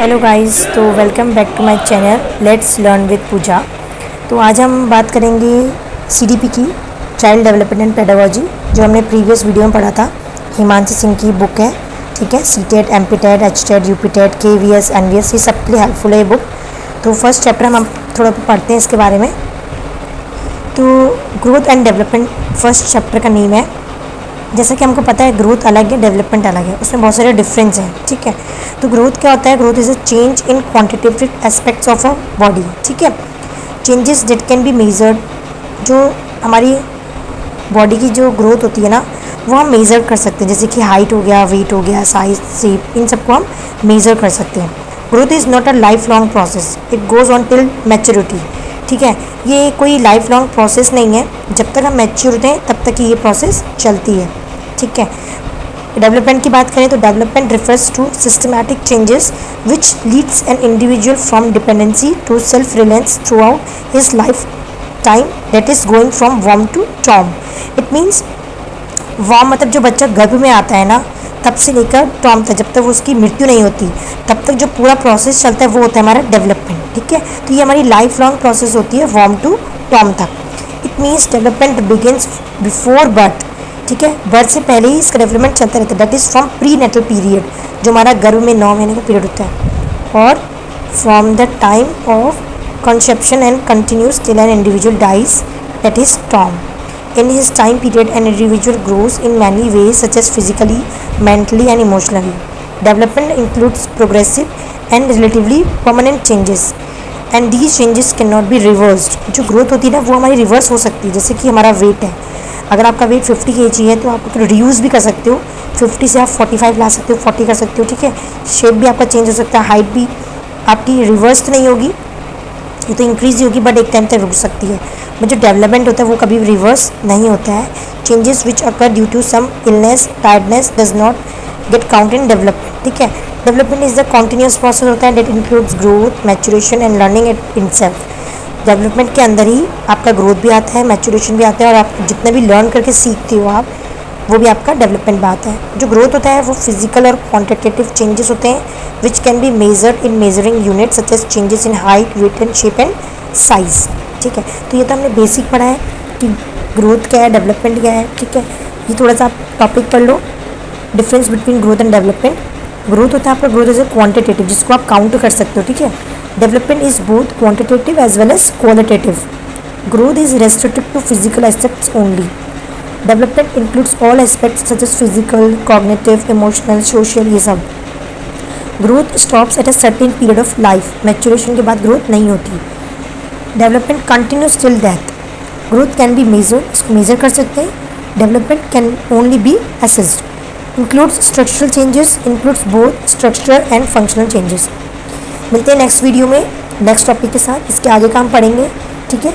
Hello guys, तो welcome back to my channel let's learn with Pooja. तो आज हम बात करेंगे सीडीपी की, चाइल्ड डेवलपमेंट एंड पेडागोजी, जो हमने प्रीवियस वीडियो में पढ़ा था। हिमांशी सिंह की बुक है, ठीक है। CTET, MPTET, HTET, UPTET, KVS, NVS, ये सब के लिए हेल्पफुल है ये बुक। तो फर्स्ट चैप्टर हम थोड़ा पढ़ते हैं इसके बारे में। तो growth and development first chapter का नेम है। जैसा कि हमको पता है ग्रोथ अलग है, डेवलपमेंट अलग है, उसमें बहुत सारे डिफरेंस हैं, ठीक है। तो ग्रोथ क्या होता है? Growth is a change in quantitative aspects of a body, ठीक है। Changes that can be measured, जो हमारी बॉडी की जो ग्रोथ होती है ना, वो हम मेज़र कर सकते हैं। जैसे कि हाइट हो गया, वेट हो गया, साइज, शेप, इन सबको हम मेज़र कर सकते हैं। Growth is not a life long process, it goes on till maturity, ठीक है। ये कोई लाइफ लॉन्ग प्रोसेस नहीं है, जब तक हम मैच्योर होते हैं तब तक ये प्रोसेस चलती है, ठीक है। डेवलपमेंट की बात करें तो development refers to systematic changes which leads an individual from dependency to self reliance through out his life time, that is going from worm to Tom. It means warm मतलब जो बच्चा गर्भ में आता है ना, तब से लेकर टॉम तक, जब तक उसकी मृत्यु नहीं होती तब तक जो पूरा प्रोसेस चलता है वो होता है हमारा डेवलपमेंट, ठीक है। तो ये हमारी लाइफ लॉन्ग प्रोसेस होती है वॉर्म टू टॉम तक। It means development begins before birth, ठीक है। बर्थ से पहले ही इसका डेवलपमेंट चलता रहता है। That is from prenatal period, जो हमारा गर्भ में 9 महीने का पीरियड होता है, और from the time of conception and continues till an individual dies, that is tomb. In his time period, an individual grows in many ways, such as physically, mentally, and emotionally. Development includes progressive and relatively permanent changes, and these changes cannot be reversed. जो growth होती है ना, वो हमारी reverse हो सकती है। जैसे कि हमारा वेट है, अगर आपका वेट 50 kg है तो आप रिड्यूस भी कर सकते हो, 50 से आप 45 ला सकते हो, 40 कर सकते हो, ठीक है। शेप भी आपका चेंज हो सकता है, हाइट भी आपकी रिवर्स तो नहीं होगी, ये तो इंक्रीज ही होगी, बट एक टाइम तक रुक सकती है। बट जो डेवलपमेंट होता है वो कभी रिवर्स नहीं होता है। Changes which occur due to some illness, tiredness does not get count in development, ठीक है। Development is the continuous process होता है, that includes growth, maturation and learning it itself. Development के अंदर ही आपका ग्रोथ भी आता है, मैच्योरेशन भी आता है, और आप जितना भी लर्न करके सीखते हो आप, वो भी आपका डेवलपमेंट में आता है। जो ग्रोथ होता है वो फिजिकल और क्वांटिटेटिव चेंजेस होते हैं, which can be measured in measuring unit such as changes in height, weight and shape and size, ठीक है। तो ये तो हमने बेसिक पढ़ा है कि ग्रोथ क्या है, डेवलपमेंट क्या है, ठीक है। ये थोड़ा सा आप टॉपिक पढ़ लो, difference between growth and development. Growth होता है आपका, ग्रोथ इज ए क्वांटिटेटिव, जिसको आप काउंट कर सकते हो, ठीक है। Development is both quantitative as well as qualitative. Growth is restricted to physical aspects only. Development includes all aspects such as physical, cognitive, emotional, social, ये सब। Growth stops at a certain period of life, maturation के बाद growth नहीं होती। Development continues till death. Growth can be measure, इसको measure कर सकते हैं। Development can only be assessed. Includes structural changes, includes both structural and functional changes. मिलते हैं नेक्स्ट वीडियो में नेक्स्ट टॉपिक के साथ, इसके आगे का हम पढ़ेंगे, ठीक है।